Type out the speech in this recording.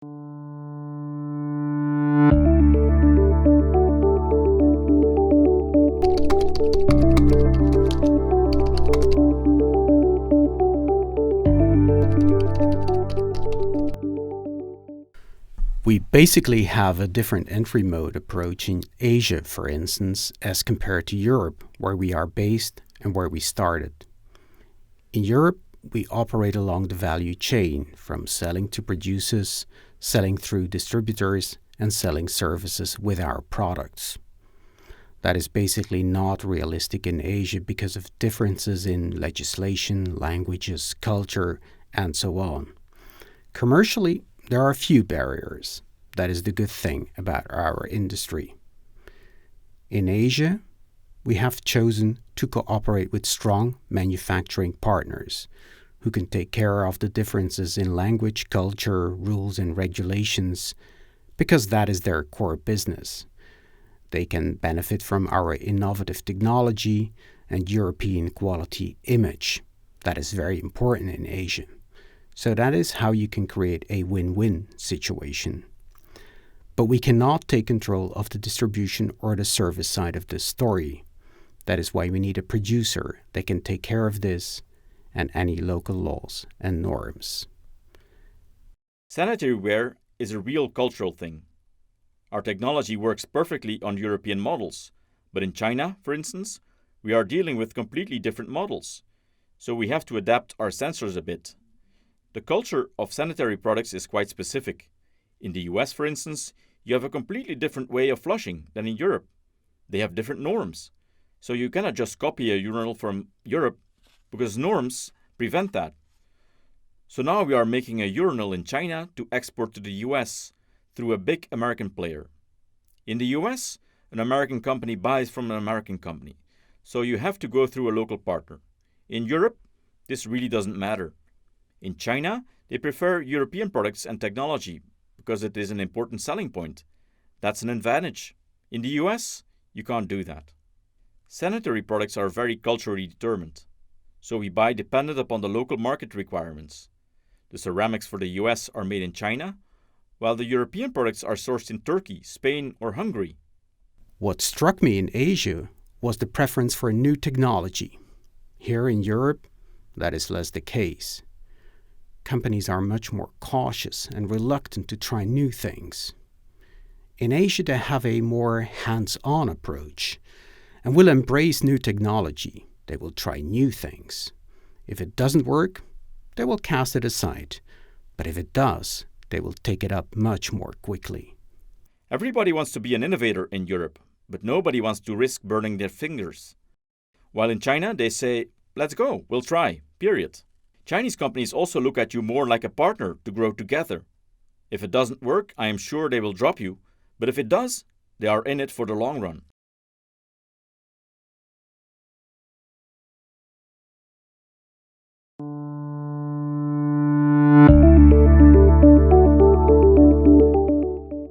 We basically have a different entry mode approach in Asia, for instance, as compared to Europe, where we are based and where we started. In Europe, we operate along the value chain, from selling to producers, selling through distributors, and selling services with our products. That is basically not realistic in Asia because of differences in legislation, languages, culture, and so on. Commercially, there are few barriers. That is the good thing about our industry. In Asia, we have chosen to cooperate with strong manufacturing partners who can take care of the differences in language, culture, rules, and regulations because that is their core business. They can benefit from our innovative technology and European quality image. That is very important in Asia. So that is how you can create a win-win situation. But we cannot take control of the distribution or the service side of this story. That is why we need a producer that can take care of this and any local laws and norms. Sanitary ware is a real cultural thing. Our technology works perfectly on European models, but in China, for instance, we are dealing with completely different models, so we have to adapt our sensors a bit. The culture of sanitary products is quite specific. In the US, for instance, you have a completely different way of flushing than in Europe. They have different norms. So you cannot just copy a urinal from Europe because norms prevent that. So now we are making a urinal in China to export to the US through a big American player. In the US, an American company buys from an American company. So you have to go through a local partner. In Europe, this really doesn't matter. In China, they prefer European products and technology because it is an important selling point. That's an advantage. In the US, you can't do that. Sanitary products are very culturally determined, so we buy dependent upon the local market requirements. The ceramics for the US are made in China, while the European products are sourced in Turkey, Spain, or Hungary. What struck me in Asia was the preference for new technology. Here in Europe, that is less the case. Companies are much more cautious and reluctant to try new things. In Asia, they have a more hands-on approach and will embrace new technology. They will try new things. If it doesn't work, they will cast it aside. But if it does, they will take it up much more quickly. Everybody wants to be an innovator in Europe, but nobody wants to risk burning their fingers. While in China, they say, let's go, we'll try, period. Chinese companies also look at you more like a partner to grow together. If it doesn't work, I am sure they will drop you, but if it does, they are in it for the long run.